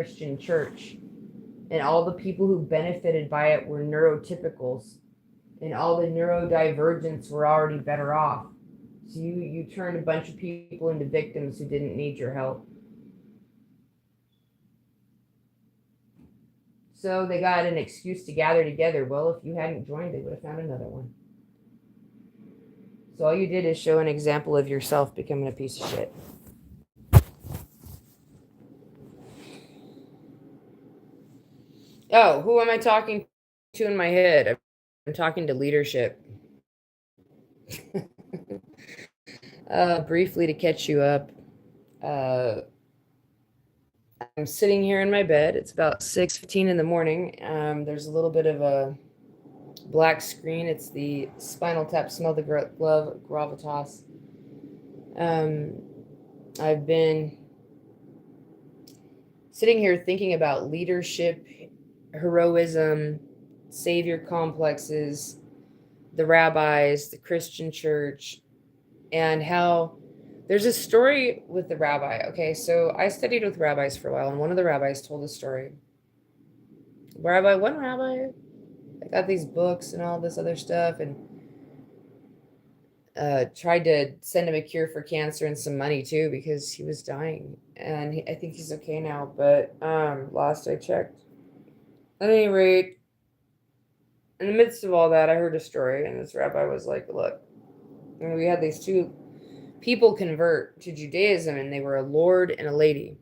Christian church, and all the people who benefited by it were neurotypicals, and all the neurodivergents were already better off. So you turned a bunch of people into victims who didn't need your help. So they got an excuse to gather together. Well, if you hadn't joined, they would have found another one. So all you did is show an example of yourself becoming a piece of shit. Oh, who am I talking to in my head? I'm talking to leadership. Briefly to catch you up, uh, I'm sitting here in my bed. It's about 6:15 in the morning. There's a little bit of a black screen. It's the Spinal Tap Smell the Glove Gravitas. Um, I've been sitting here thinking about leadership, heroism, savior complexes, the rabbis, the Christian church, and how there's a story with the rabbi. Okay, so I studied with rabbis for a while, and one of the rabbis told a story. One rabbi, I got these books and all this other stuff, and tried to send him a cure for cancer and some money too because he was dying, and I think he's okay now. But last I checked, at any rate, in the midst of all that, I heard a story, and this rabbi was like, "Look, and we had these two people convert to Judaism, and they were a lord and a lady.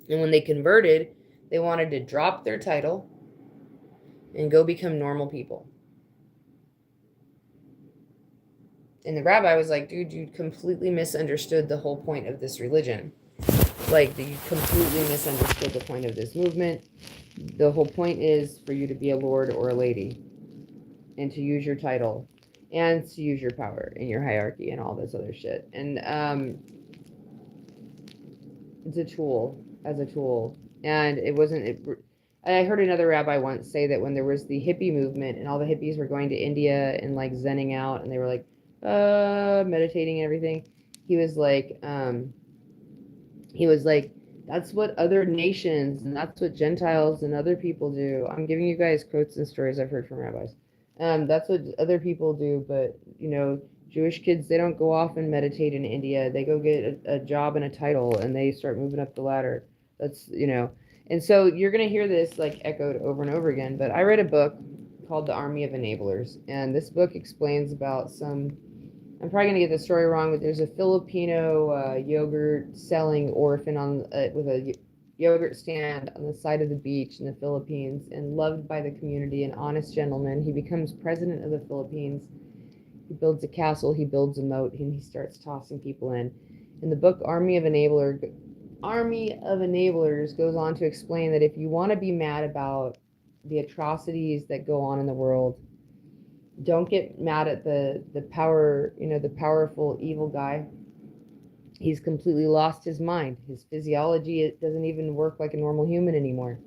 And when they converted, they wanted to drop their title and go become normal people." And the rabbi was like, "Dude, you completely misunderstood the whole point of this religion. Like, you completely misunderstood the point of this movement. The whole point is for you to be a lord or a lady and to use your title and to use your power in your hierarchy and all this other shit. And it's a tool, as a tool. And it wasn't... I heard another rabbi once say that when there was the hippie movement and all the hippies were going to India and like zenning out, and they were like meditating and everything, he was like, that's what other nations and that's what Gentiles and other people do. I'm giving you guys quotes and stories I've heard from rabbis. That's what other people do, but Jewish kids, they don't go off and meditate in India. They go get a job and a title, and they start moving up the ladder. That's, and so you're going to hear this like echoed over and over again. But I read a book called The Army of Enablers, and this book explains about some... I'm probably going to get the story wrong, but there's a Filipino yogurt selling orphan with a yogurt stand on the side of the beach in the Philippines, and loved by the community, an honest gentleman. He becomes president of the Philippines. He builds a castle, he builds a moat, and he starts tossing people in. In the book Army of Enablers goes on to explain that if you want to be mad about the atrocities that go on in the world, don't get mad at the power, the powerful evil guy. He's completely lost his mind. His physiology, it doesn't even work like a normal human anymore.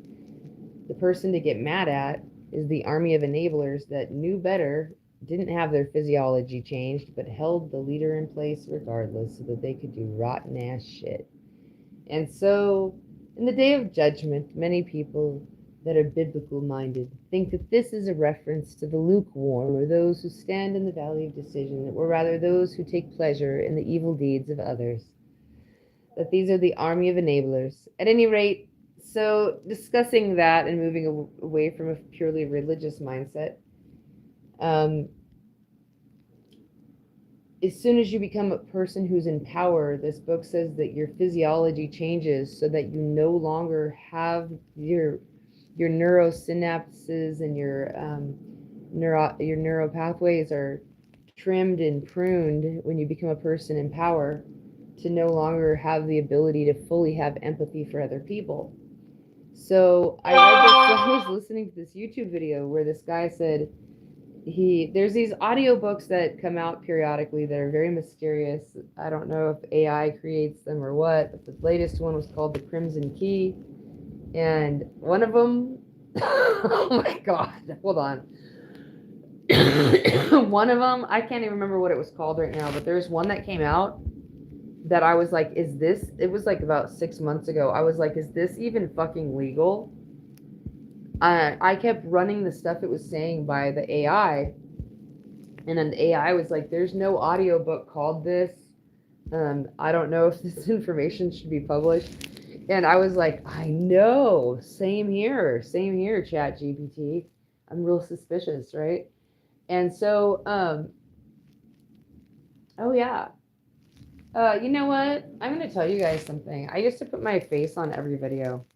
The person to get mad at is the army of enablers that knew better, didn't have their physiology changed, but held the leader in place regardless so that they could do rotten ass shit. And so, in the day of judgment, many people that are biblical minded think that this is a reference to the lukewarm, or those who stand in the valley of decision, or rather those who take pleasure in the evil deeds of others. That these are the army of enablers. At any rate, so discussing that and moving away from a purely religious mindset, as soon as you become a person who's in power, this book says that your physiology changes so that you no longer have your neurosynapses and your neural pathways are trimmed and pruned when you become a person in power, to no longer have the ability to fully have empathy for other people. So I was listening to this YouTube video where this guy said there's these audiobooks that come out periodically that are very mysterious. I don't know if AI creates them or what, but the latest one was called The Crimson Key. And one of them, oh my God, hold on. One of them, I can't even remember what it was called right now, but there's one that came out that I was like, is this, it was like about 6 months ago. I was like, is this even fucking legal? I kept running the stuff it was saying by the AI, and then the AI was like, there's no audiobook called this. I don't know if this information should be published. And I was like, I know, same here, Chat GPT. I'm real suspicious, right? And so, oh yeah. You know what? I'm gonna tell you guys something. I used to put my face on every video.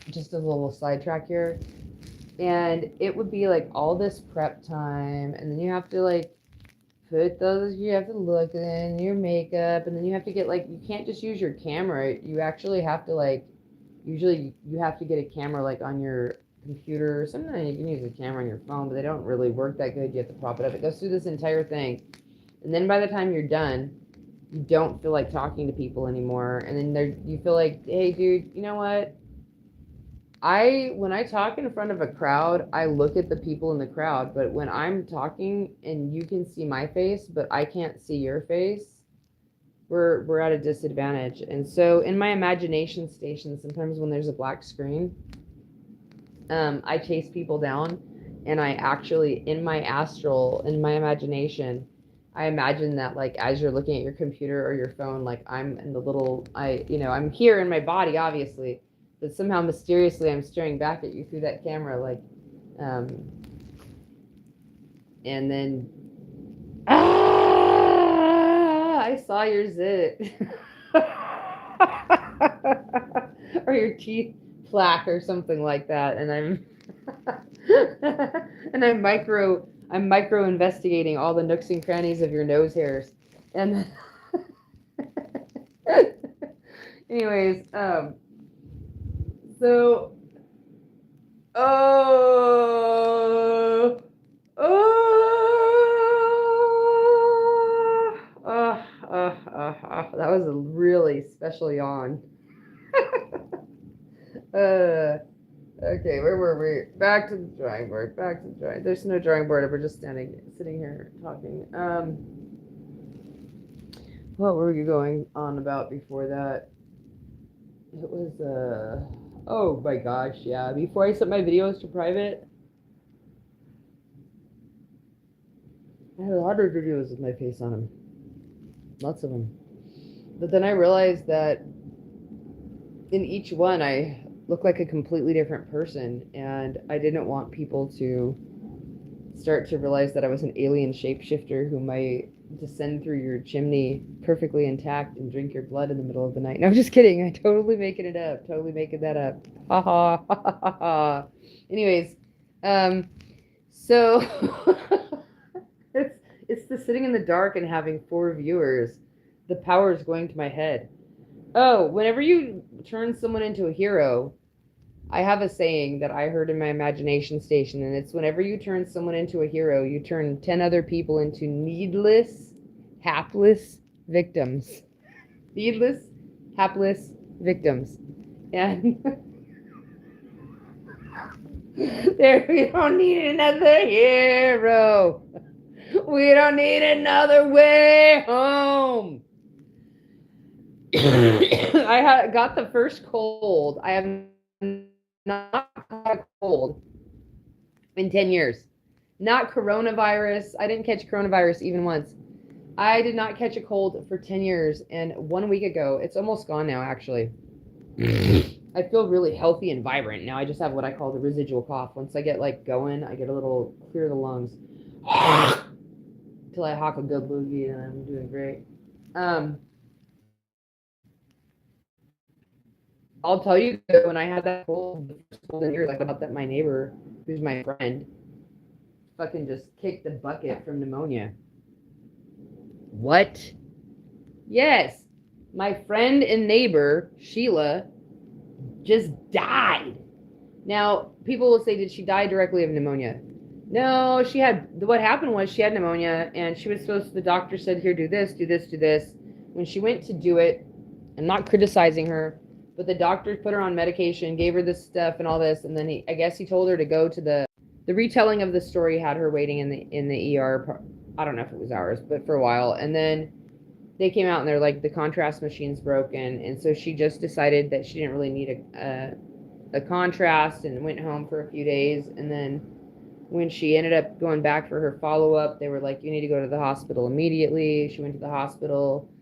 Just a little sidetrack here. And it would be like all this prep time, and then you have to like you have to look in your makeup, and then you have to get like, you can't just use your camera. You actually have to like, usually you have to get a camera like on your computer. Sometimes you can use a camera on your phone, but they don't really work that good. You have to prop it up. It goes through this entire thing. And then by the time you're done, you don't feel like talking to people anymore. And then you feel like, hey, dude, you know what? When I talk in front of a crowd, I look at the people in the crowd. But when I'm talking and you can see my face, but I can't see your face, we're at a disadvantage. And so in my imagination station, sometimes when there's a black screen, I chase people down, and I actually, in my imagination, I imagine that like as you're looking at your computer or your phone, like I'm in the little, I'm here in my body, obviously, but somehow mysteriously I'm staring back at you through that camera, like, and then, I saw your zit. Or your teeth plaque or something like that, and I'm and I'm micro investigating all the nooks and crannies of your nose hairs. And anyways, so oh that was a really special yawn. Okay, where were we? Back to the drawing board. Back to the drawing. There's no drawing board. We're just sitting here talking. What were you going on about before that? It was oh my gosh, yeah. Before I set my videos to private, I had a lot of videos with my face on them. Lots of them. But then I realized that in each one I look like a completely different person, and I didn't want people to start to realize that I was an alien shapeshifter who might descend through your chimney perfectly intact and drink your blood in the middle of the night. No, I'm just kidding. I'm totally making it up. Totally making that up. Ha ha ha ha ha. Anyways, so it's the sitting in the dark and having 4 viewers. The power is going to my head. Oh, whenever you turn someone into a hero, I have a saying that I heard in my imagination station, and it's whenever you turn someone into a hero, you turn 10 other people into needless, hapless victims. Needless, hapless victims. And there, we don't need another hero. We don't need another way home. I got the first cold. I have not had a cold in 10 years. Not coronavirus. I didn't catch coronavirus even once. I did not catch a cold for 10 years. And 1 week ago, it's almost gone now, actually. I feel really healthy and vibrant. Now I just have what I call the residual cough. Once I get like going, I get a little clear of the lungs. Till I hawk a good loogie, and I'm doing great. I'll tell you that when I had that cold, the first cold in years, like about that my neighbor, who's my friend, fucking just kicked the bucket from pneumonia. What? Yes. My friend and neighbor, Sheila, just died. Now, people will say, did she die directly of pneumonia? No, what happened was she had pneumonia, and she was supposed to, the doctor said, here, do this, do this, do this. When she went to do it, I'm not criticizing her, but the doctor put her on medication, gave her this stuff and all this, and then I guess he told her to go to the retelling of the story had her waiting in the ER. I don't know if it was hours, but for a while. And then they came out and they're like, the contrast machine's broken. And so she just decided that she didn't really need a contrast and went home for a few days. And then when she ended up going back for her follow-up, they were like, you need to go to the hospital immediately. She went to the hospital.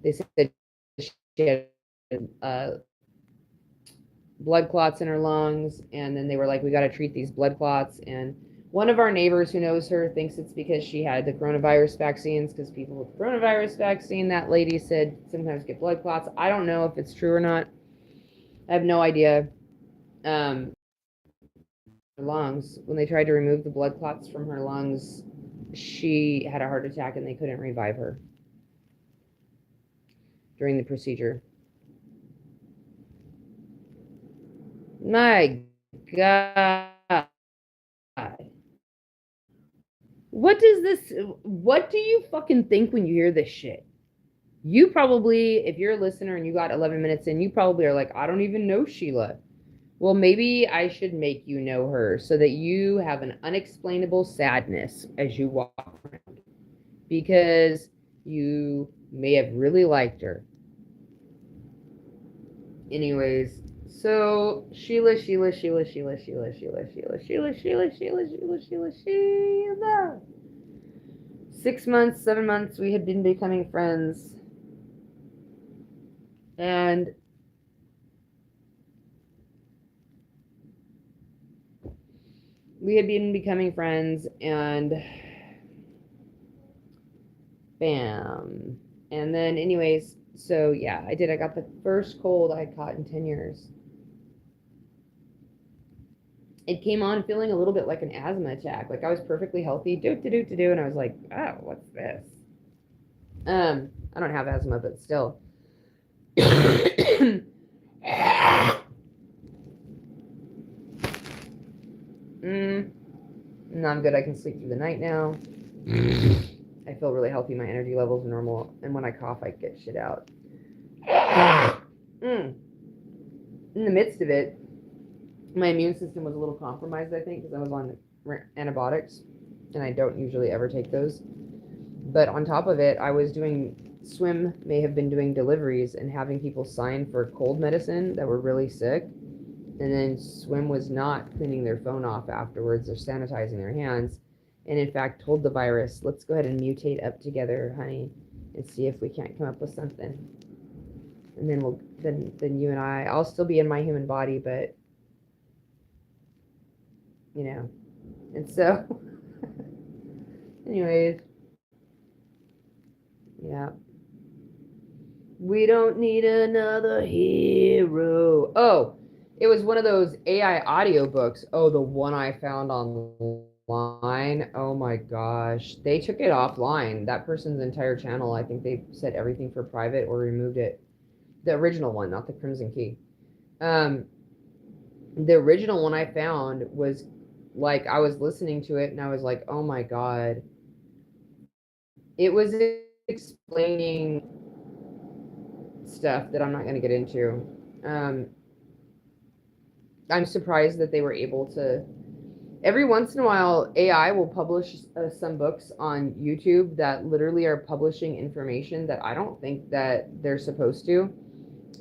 They said she had blood clots in her lungs. And then they were like, we got to treat these blood clots. And one of our neighbors who knows her thinks it's because she had the coronavirus vaccines, because people with coronavirus vaccine, that lady said, sometimes get blood clots. I don't know if it's true or not. I have no idea. Her lungs, when they tried to remove the blood clots from her lungs, she had a heart attack and they couldn't revive her during the procedure. My God. What do you fucking think when you hear this shit? You probably, if you're a listener and you got 11 minutes in, you probably are like, I don't even know Sheila. Well, maybe I should make you know her so that you have an unexplainable sadness as you walk around, because you may have really liked her. Anyways, so Sheila. 6 months, 7 months, we had been becoming friends. And we had been becoming friends, and bam. And then anyways, so yeah, I got the first cold I had caught in 10 years. It came on feeling a little bit like an asthma attack. Like I was perfectly healthy, and I was like, oh, what's this? I don't have asthma, but still. No, I'm good. I can sleep through the night now. I feel really healthy. My energy levels are normal. And when I cough, I get shit out. In the midst of it, my immune system was a little compromised, I think, because I was on antibiotics. And I don't usually ever take those. But on top of it, I was Swim may have been doing deliveries and having people sign for cold medicine that were really sick. And then Swim was not cleaning their phone off afterwards or sanitizing their hands. And in fact, told the virus, let's go ahead and mutate up together, honey, and see if we can't come up with something. And then then you and I'll still be in my human body, but, you know. And so, anyways, yeah. We don't need another hero. Oh, it was one of those AI audiobooks. Oh, the one I found online. Oh my gosh. They took it offline. That person's entire channel, I think they set everything for private or removed it. The original one, not the Crimson Key. The original one I found was like, I was listening to it and I was like, oh my God. It was explaining stuff that I'm not going to get into. I'm surprised that they were able to. Every once in a while, AI will publish some books on YouTube that literally are publishing information that I don't think that they're supposed to.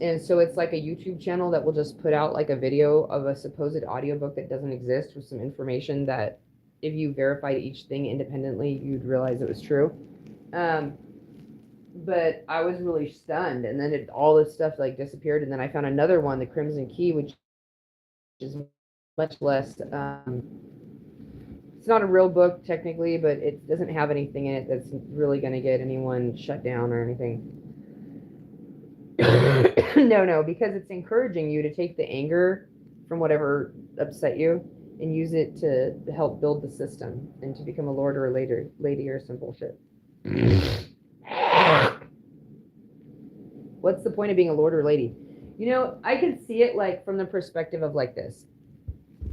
And so it's like a YouTube channel that will just put out like a video of a supposed audiobook that doesn't exist with some information that if you verified each thing independently, you'd realize it was true. But I was really stunned. And then all this stuff like disappeared. And then I found another one, the Crimson Key, which is much less, it's not a real book technically, but it doesn't have anything in it that's really going to get anyone shut down or anything. No, because it's encouraging you to take the anger from whatever upset you and use it to help build the system and to become a lord or a lady or some bullshit. What's the point of being a lord or lady? You know, I can see it like from the perspective of like this.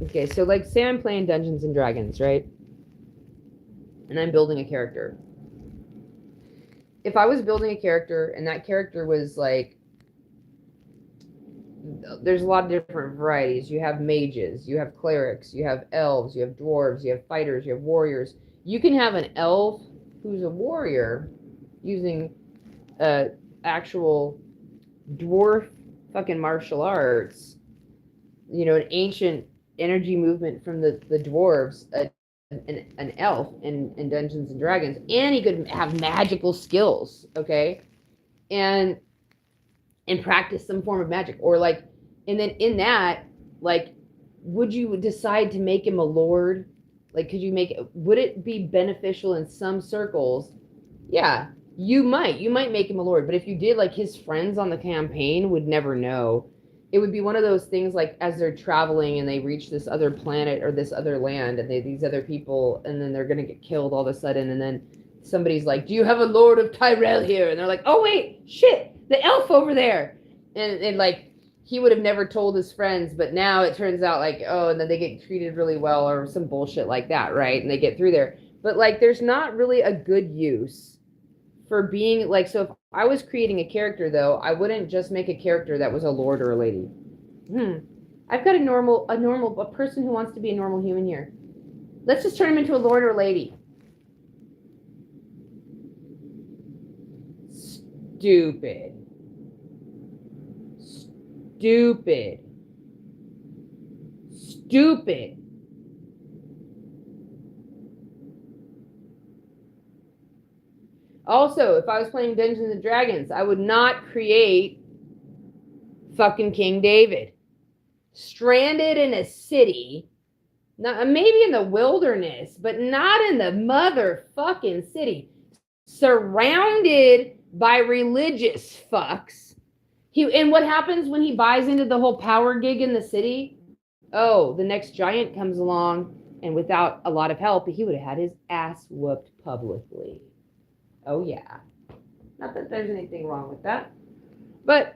Okay, so like say I'm playing Dungeons and Dragons, right? And I'm building a character. If I was building a character and that character was like, there's a lot of different varieties. You have mages, you have clerics, you have elves, you have dwarves, you have fighters, you have warriors. You can have an elf who's a warrior using actual dwarf fucking martial arts, you know, an ancient energy movement from the dwarves, an elf in Dungeons and Dragons, and he could have magical skills, okay, and practice some form of magic, or like, and then in that, like, would you decide to make him a lord? Like, could you make it? Would it be beneficial in some circles? Yeah, you might make him a lord, but if you did, like, his friends on the campaign would never know. It would be one of those things, like, as they're traveling and they reach this other planet or this other land, and these other people, and then they're gonna get killed all of a sudden, and then somebody's like, "Do you have a Lord of Tyrell here?" And they're like, "Oh wait, shit, the elf over there," and like, he would have never told his friends, but now it turns out, like, oh, and then they get treated really well or some bullshit like that, right? And they get through there. But like, there's not really a good use for being like, so if I was creating a character, though, I wouldn't just make a character that was a lord or a lady. I've got a person who wants to be a normal human here. Let's just turn him into a lord or a lady. Stupid. Also, if I was playing Dungeons and Dragons, I would not create fucking King David. Stranded in a city, not, maybe in the wilderness, but not in the motherfucking city. Surrounded by religious fucks. And what happens when he buys into the whole power gig in the city? Oh, the next giant comes along, and without a lot of help, he would have had his ass whooped publicly. Oh, yeah. Not that there's anything wrong with that. But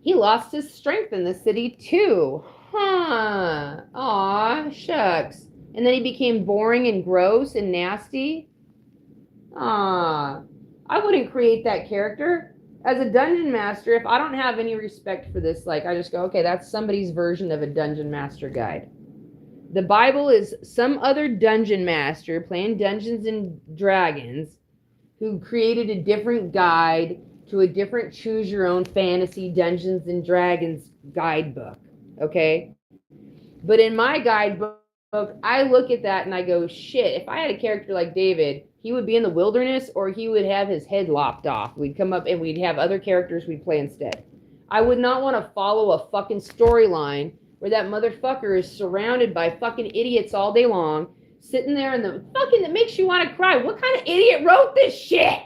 he lost his strength in the city, too. Huh. Aw, shucks. And then he became boring and gross and nasty. I wouldn't create that character. As a dungeon master, if I don't have any respect for this, like, I just go, okay, that's somebody's version of a dungeon master guide. The Bible is some other dungeon master playing Dungeons and Dragons who created a different guide to a different choose your own fantasy Dungeons and Dragons guidebook, okay? But in my guidebook, I look at that and I go, shit, if I had a character like David, he would be in the wilderness or he would have his head lopped off. We'd come up and we'd have other characters we'd play instead. I would not want to follow a fucking storyline where that motherfucker is surrounded by fucking idiots all day long, sitting there in the fucking, that makes you want to cry. What kind of idiot wrote this shit?